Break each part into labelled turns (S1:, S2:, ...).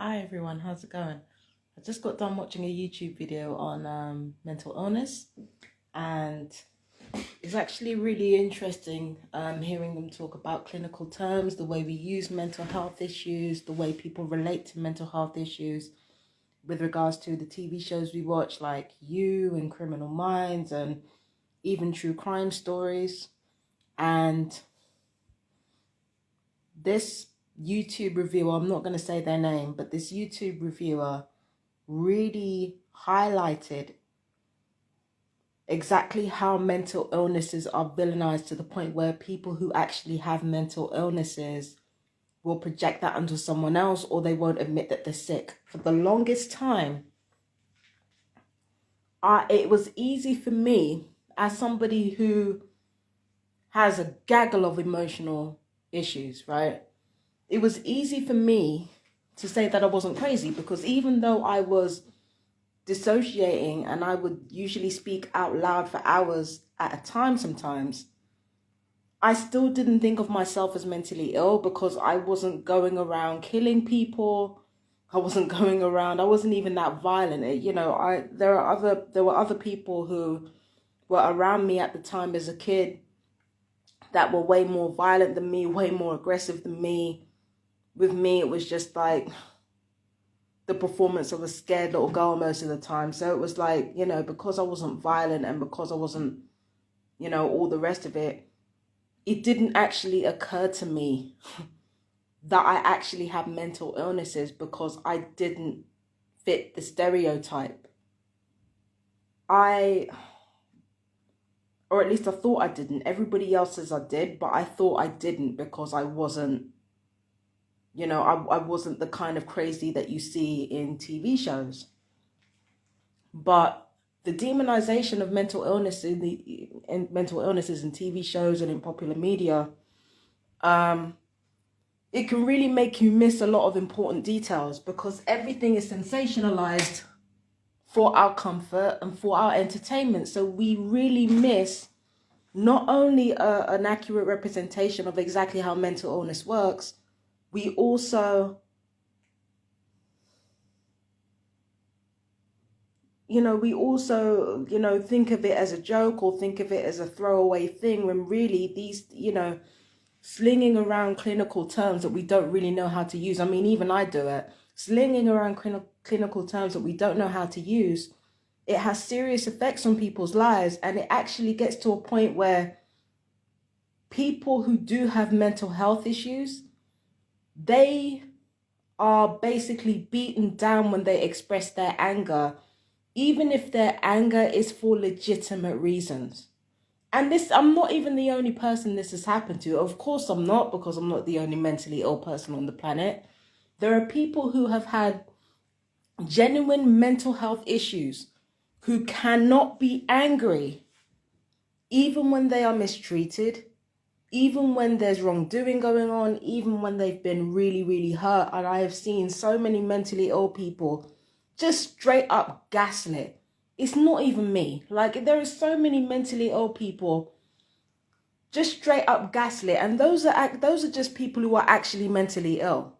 S1: Hi everyone, how's it going? I just got done watching a YouTube video on mental illness, and it's actually really interesting hearing them talk about clinical terms, the way we use mental health issues, the way people relate to mental health issues with regards to the TV shows we watch like You and Criminal Minds and even true crime stories. And this YouTube reviewer, I'm not going to say their name, but this YouTube reviewer really highlighted exactly how mental illnesses are villainized to the point where people who actually have mental illnesses will project that onto someone else, or they won't admit that they're sick. For the longest time, it was easy for me, as somebody who has a gaggle of emotional issues, right? It was easy for me to say that I wasn't crazy, because even though I was dissociating and I would usually speak out loud for hours at a time sometimes, I still didn't think of myself as mentally ill, because I wasn't going around killing people. I wasn't even that violent. There were other people who were around me at the time as a kid that were way more violent than me, way more aggressive than me. With me, it was just like the performance of a scared little girl most of the time. So it was like, because I wasn't violent and because I wasn't, all the rest of it, it didn't actually occur to me that I actually had mental illnesses, because I didn't fit the stereotype. Or at least I thought I didn't. Everybody else says I did, but I thought I didn't, because I wasn't, I wasn't the kind of crazy that you see in TV shows. But the demonization of mental illness in mental illnesses in TV shows and in popular media, it can really make you miss a lot of important details, because everything is sensationalized for our comfort and for our entertainment. So we really miss not only an accurate representation of exactly how mental illness works, we also think of it as a joke or think of it as a throwaway thing, when really these, slinging around clinical terms that we don't really know how to use. I mean, even I do it. Slinging around clinical terms that we don't know how to use, it has serious effects on people's lives. And it actually gets to a point where people who do have mental health issues, they are basically beaten down when they express their anger, even if their anger is for legitimate reasons. And this, I'm not even the only person this has happened to. Of course I'm not, because I'm not the only mentally ill person on the planet. There are people who have had genuine mental health issues who cannot be angry, even when they are mistreated, even when there's wrongdoing going on, even when they've been really, really hurt. And I have seen so many mentally ill people just straight up gaslit. It's not even me. Like, there are so many mentally ill people just straight up gaslit, and those are just people who are actually mentally ill.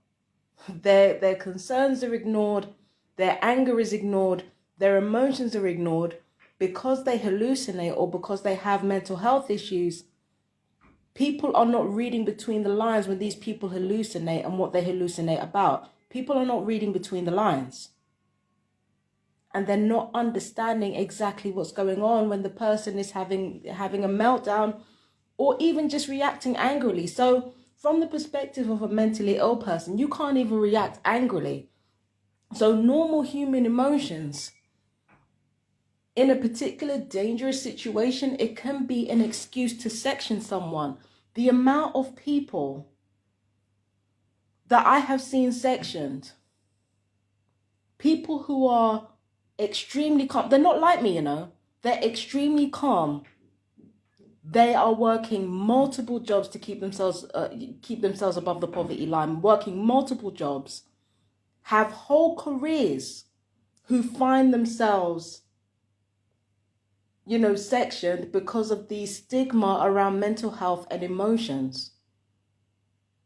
S1: Their concerns are ignored, their anger is ignored, their emotions are ignored, because they hallucinate or because they have mental health issues. People are not reading between the lines when these people hallucinate and what they hallucinate about. People are not reading between the lines. And they're not understanding exactly what's going on when the person is having a meltdown, or even just reacting angrily. So from the perspective of a mentally ill person, you can't even react angrily. So normal human emotions, in a particular dangerous situation, it can be an excuse to section someone. The amount of people that I have seen sectioned, people who are extremely calm, they're not like me, they're extremely calm. They are working multiple jobs to keep themselves above the poverty line, working multiple jobs, have whole careers, who find themselves, sectioned because of the stigma around mental health and emotions.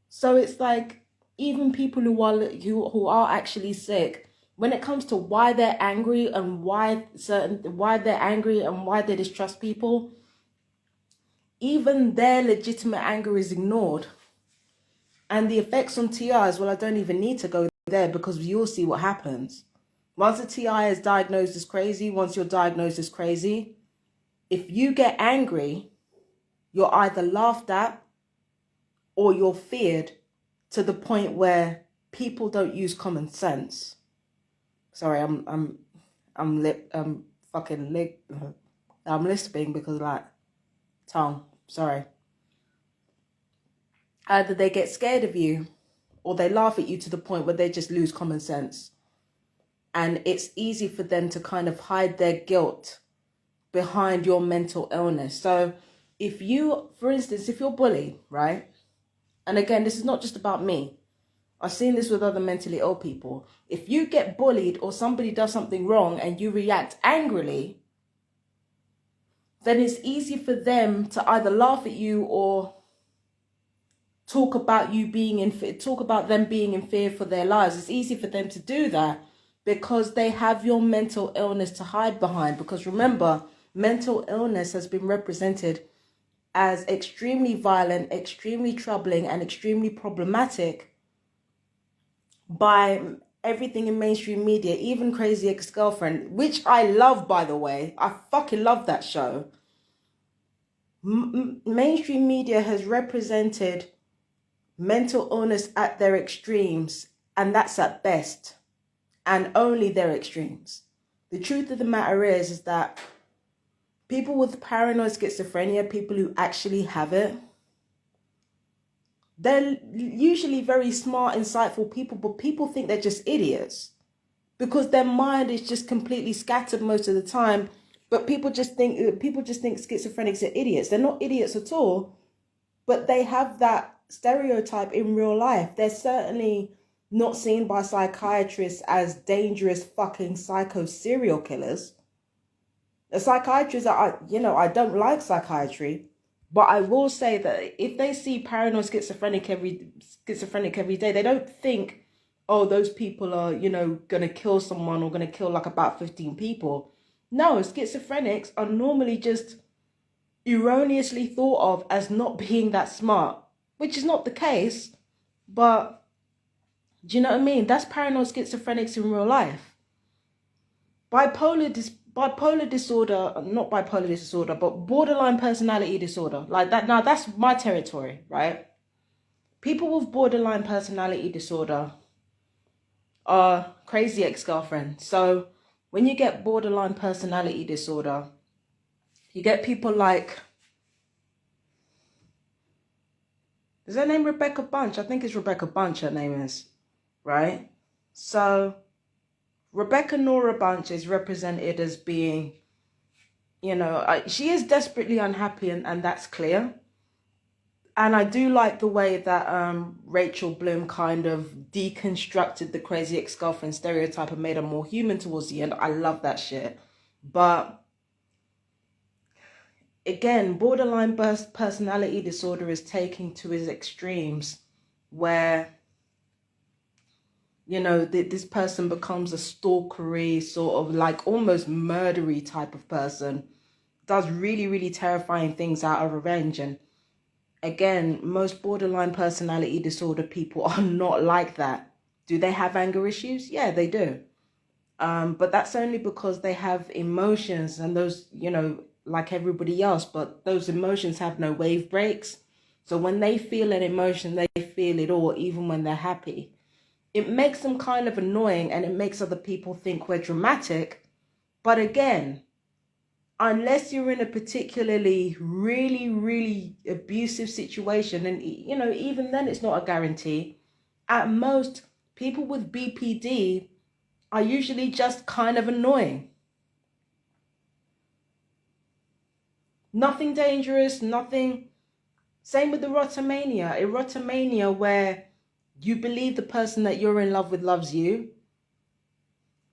S1: So it's like, even people who are actually sick, when it comes to why they're angry and why they distrust people, even their legitimate anger is ignored. And the effects on TIs, well, I don't even need to go there because you'll see what happens. Once a TI is diagnosed as crazy, once you're diagnosed as crazy, if you get angry, you're either laughed at or you're feared to the point where people don't use common sense. Sorry, I'm lisping because like tongue. Sorry. Either they get scared of you or they laugh at you to the point where they just lose common sense. And it's easy for them to kind of hide their guilt behind your mental illness. So if you, for instance, if you're bullied, right? And again, this is not just about me. I've seen this with other mentally ill people. If you get bullied or somebody does something wrong and you react angrily, then it's easy for them to either laugh at you or talk about them being in fear for their lives. It's easy for them to do that because they have your mental illness to hide behind. Because remember, mental illness has been represented as extremely violent, extremely troubling, and extremely problematic by everything in mainstream media, even Crazy Ex-Girlfriend, which I love, by the way. I fucking love that show. Mainstream media has represented mental illness at their extremes, and that's at best, and only their extremes. The truth of the matter is that people with paranoid schizophrenia, people who actually have it, they're usually very smart, insightful people, but people think they're just idiots because their mind is just completely scattered most of the time. But people just think schizophrenics are idiots. They're not idiots at all, but they have that stereotype in real life. They're certainly not seen by psychiatrists as dangerous fucking psycho serial killers. The psychiatrists I don't like psychiatry, but I will say that if they see paranoid schizophrenic every day, they don't think, oh, those people are, gonna kill someone or gonna kill like about 15 people. No, schizophrenics are normally just erroneously thought of as not being that smart, which is not the case. But do you know what I mean? That's paranoid schizophrenics in real life. Bipolar disorder, not bipolar disorder, but borderline personality disorder, like that. Now that's my territory, right? People with borderline personality disorder are Crazy Ex-Girlfriend. So when you get borderline personality disorder, you get people like, is her name Rebecca Bunch? I think it's Rebecca Bunch her name is, right? So Rebecca Nora Bunch is represented as being, she is desperately unhappy, and that's clear. And I do like the way that Rachel Bloom kind of deconstructed the Crazy Ex-Girlfriend stereotype and made her more human towards the end. I love that shit. But again, borderline personality disorder is taken to its extremes where, this person becomes a stalkery, sort of like almost murdery type of person, does really, really terrifying things out of revenge. And again, most borderline personality disorder people are not like that. Do they have anger issues? Yeah, they do. But that's only because they have emotions, and those, like everybody else, but those emotions have no wave breaks. So when they feel an emotion, they feel it all, even when they're happy. It makes them kind of annoying, and it makes other people think we're dramatic. But again, unless you're in a particularly really, really abusive situation, and even then it's not a guarantee. At most, people with BPD are usually just kind of annoying. Nothing dangerous, nothing. Same with erotomania, where you believe the person that you're in love with loves you.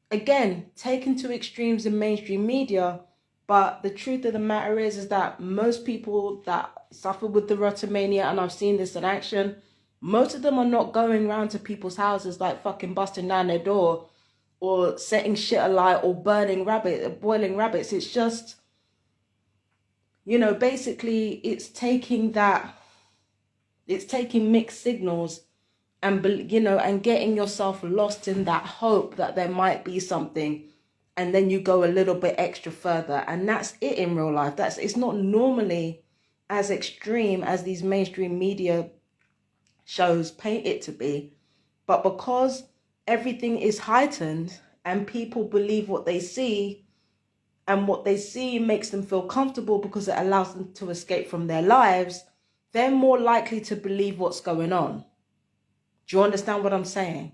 S1: Again, taken to extremes in mainstream media. But the truth of the matter is that most people that suffer with erotomania, and I've seen this in action, Most of them are not going around to people's houses like fucking busting down their door or setting shit alight or boiling rabbits. It's just, basically it's taking mixed signals and, and getting yourself lost in that hope that there might be something. And then you go a little bit extra further. And that's it in real life. It's not normally as extreme as these mainstream media shows paint it to be. But because everything is heightened and people believe what they see, and what they see makes them feel comfortable because it allows them to escape from their lives, they're more likely to believe what's going on. Do you understand what I'm saying?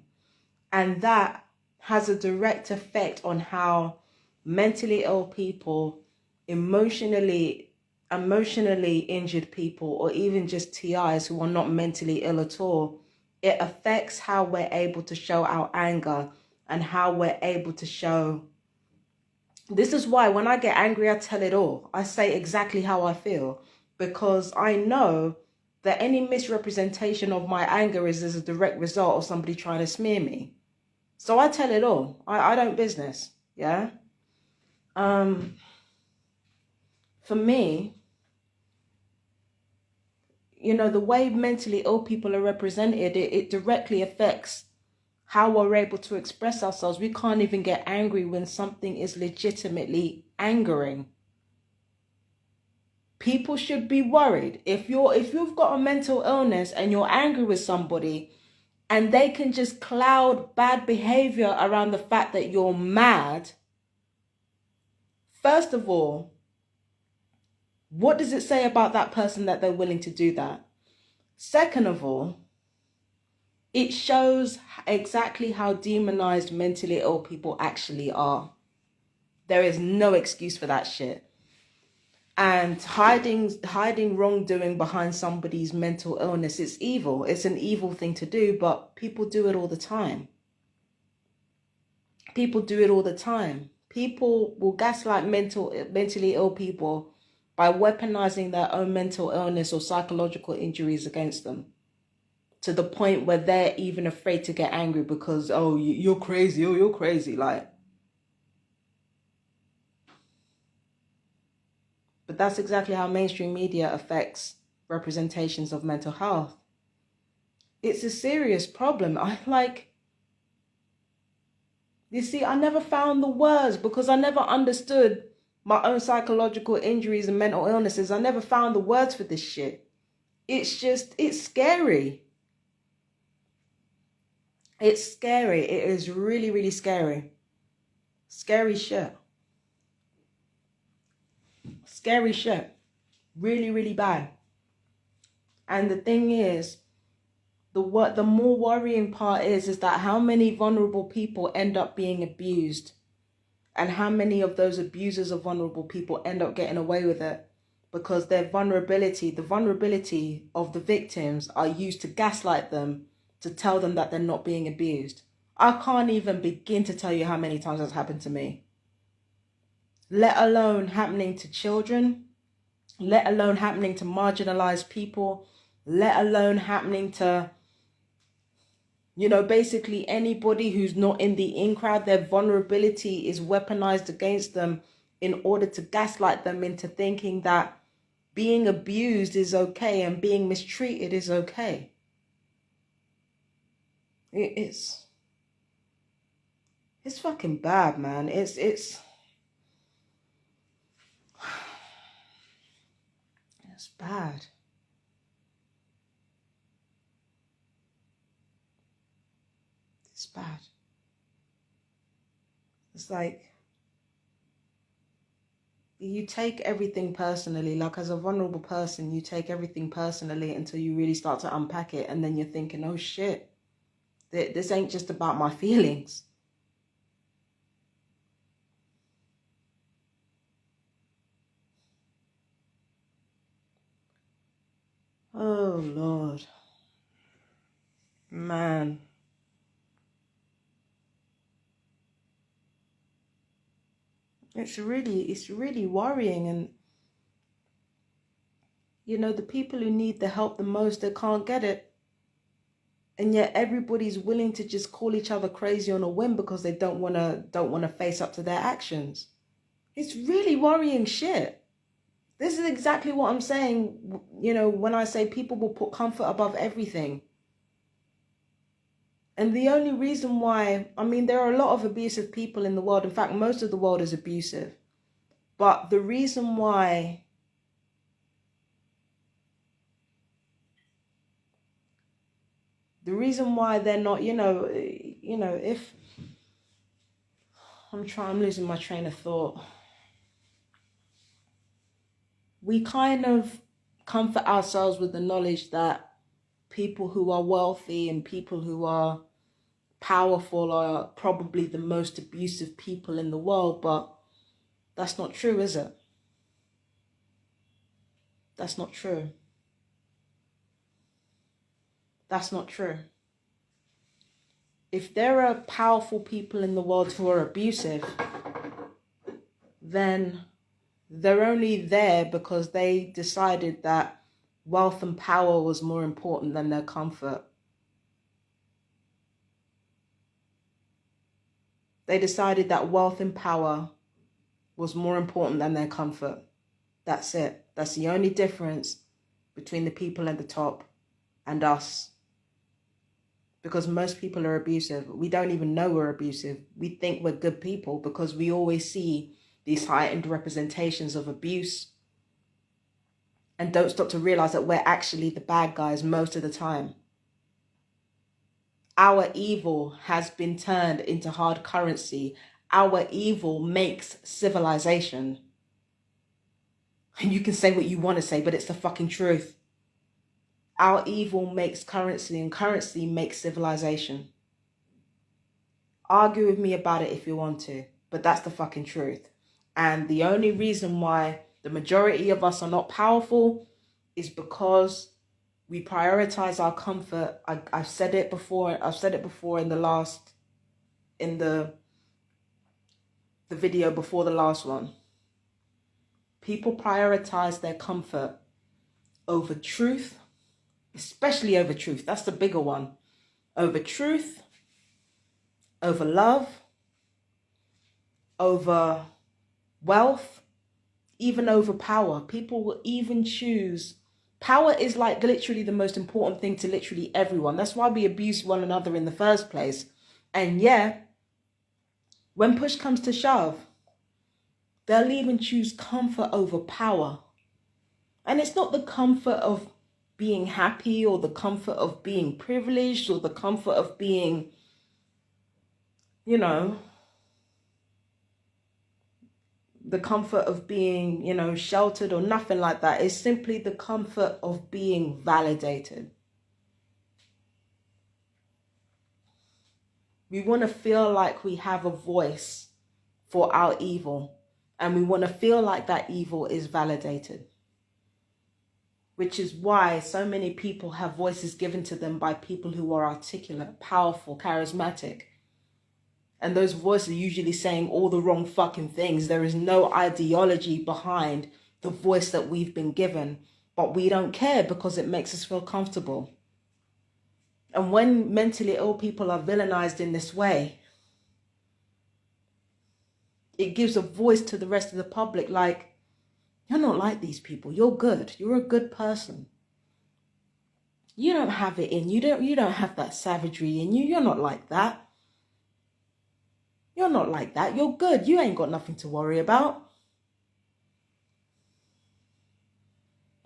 S1: And that has a direct effect on how mentally ill people, emotionally injured people, or even just TIs who are not mentally ill at all, it affects how we're able to show our anger and how we're able to show. This is why when I get angry, I tell it all. I say exactly how I feel, because I know that any misrepresentation of my anger is as a direct result of somebody trying to smear me. So I tell it all. I don't business. Yeah. For me, the way mentally ill people are represented, it directly affects how we're able to express ourselves. We can't even get angry when something is legitimately angering. People should be worried. If you've got a mental illness and you're angry with somebody and they can just cloud bad behavior around the fact that you're mad, first of all, what does it say about that person that they're willing to do that? Second of all, it shows exactly how demonized mentally ill people actually are. There is no excuse for that shit. And hiding wrongdoing behind somebody's mental illness, it's evil. It's an evil thing to do, but people do it all the time. People do it all the time. People will gaslight mentally ill people by weaponizing their own mental illness or psychological injuries against them, to the point where they're even afraid to get angry because, oh, you're crazy, you're crazy, like. But that's exactly how mainstream media affects representations of mental health. It's a serious problem. You see, I never found the words because I never understood my own psychological injuries and mental illnesses. I never found the words for this shit. It's scary. It's scary. It is really, really scary. Scary shit. Scary shit. Really, really bad. And the thing is, the more worrying part is that how many vulnerable people end up being abused, and how many of those abusers of vulnerable people end up getting away with it because the vulnerability of the victims are used to gaslight them, to tell them that they're not being abused. I can't even begin to tell you how many times that's happened to me. Let alone happening to children, let alone happening to marginalized people, let alone happening to, basically anybody who's not in the in crowd. Their vulnerability is weaponized against them in order to gaslight them into thinking that being abused is okay and being mistreated is okay. It's fucking bad, man. It's bad. It's bad. It's like you take everything personally. Like, as a vulnerable person, you take everything personally until you really start to unpack it, and then you're thinking, oh shit, this ain't just about my feelings. Oh Lord, man. It's really worrying. And the people who need the help the most, they can't get it. And yet everybody's willing to just call each other crazy on a whim because they don't want to face up to their actions. It's really worrying shit. This is exactly what I'm saying, when I say people will put comfort above everything. And the only reason why, there are a lot of abusive people in the world. In fact, most of the world is abusive. But the reason why they're not, if I'm losing my train of thought. We kind of comfort ourselves with the knowledge that people who are wealthy and people who are powerful are probably the most abusive people in the world, but that's not true, is it? That's not true. That's not true. If there are powerful people in the world who are abusive, then they're only there because they decided that wealth and power was more important than their comfort. They decided that wealth and power was more important than their comfort. That's it. That's the only difference between the people at the top and us. Because most people are abusive. We don't even know we're abusive. We think we're good people because we always see these heightened representations of abuse and don't stop to realize that we're actually the bad guys most of the time. Our evil has been turned into hard currency. Our evil makes civilization. And you can say what you want to say, but it's the fucking truth. Our evil makes currency, and currency makes civilization. Argue with me about it if you want to, but that's the fucking truth. And the only reason why the majority of us are not powerful is because we prioritize our comfort. I've said it before in the video before the last one. People prioritize their comfort over truth, especially over truth. That's the bigger one. Over truth, over love, over wealth, even over power. People will even choose. Power is like literally the most important thing to literally everyone. That's why we abuse one another in the first place. And yeah, when push comes to shove, they'll even choose comfort over power. And it's not the comfort of being happy or the comfort of being privileged or the comfort of being, the comfort of being, sheltered or nothing like that. It's simply the comfort of being validated. We want to feel like we have a voice for our evil, and we want to feel like that evil is validated. Which is why so many people have voices given to them by people who are articulate, powerful, charismatic. And those voices are usually saying all the wrong fucking things. There is no ideology behind the voice that we've been given. But we don't care because it makes us feel comfortable. And when mentally ill people are villainized in this way, it gives a voice to the rest of the public like, you're not like these people. You're good. You're a good person. You don't have it in you. You don't have that savagery in you. You're not like that. You're not like that. You're good. You ain't got nothing to worry about.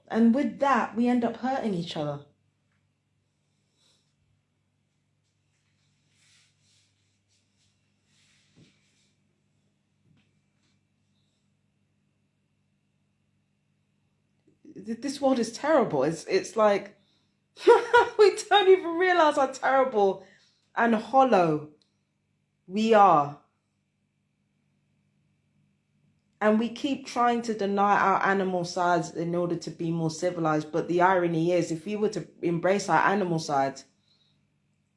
S1: And with that, we end up hurting each other. This world is terrible. It's like we don't even realize how terrible and hollow we are. And we keep trying to deny our animal sides in order to be more civilized. But the irony is, if we were to embrace our animal sides,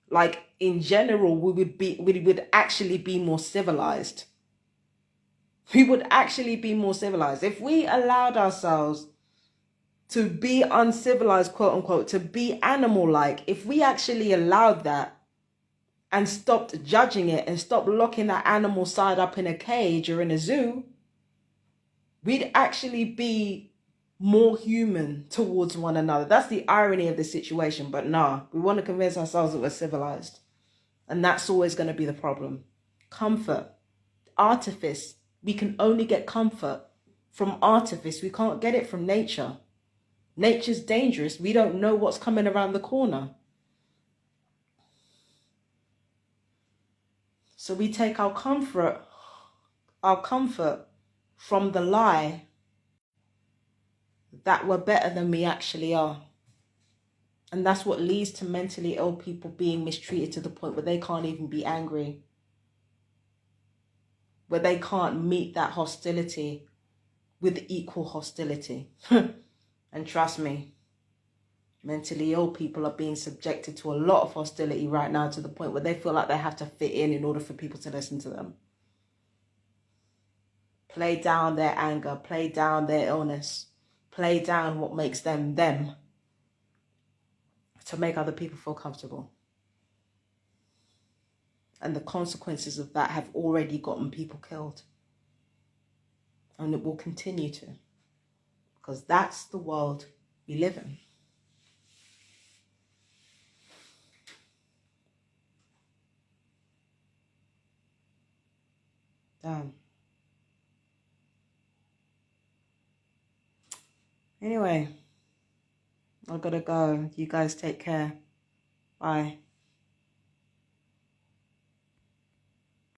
S1: like in general, we would actually be more civilized. We would actually be more civilized. If we allowed ourselves to be uncivilized, quote unquote, to be animal-like, if we actually allowed that and stopped judging it and stopped locking that animal side up in a cage or in a zoo, we'd actually be more human towards one another. That's the irony of the situation. But nah, we want to convince ourselves that we're civilized. And that's always going to be the problem. Comfort, artifice. We can only get comfort from artifice. We can't get it from nature. Nature's dangerous. We don't know what's coming around the corner. So we take our comfort from the lie that we're better than we actually are. And that's what leads to mentally ill people being mistreated to the point where they can't even be angry, where they can't meet that hostility with equal hostility. And trust me, mentally ill people are being subjected to a lot of hostility right now, to the point where they feel like they have to fit in order for people to listen to them. Play down their anger, play down their illness, play down what makes them them, to make other people feel comfortable. And the consequences of that have already gotten people killed. And it will continue to. Because that's the world we live in. Damn. Anyway, I gotta go. You guys take care. Bye.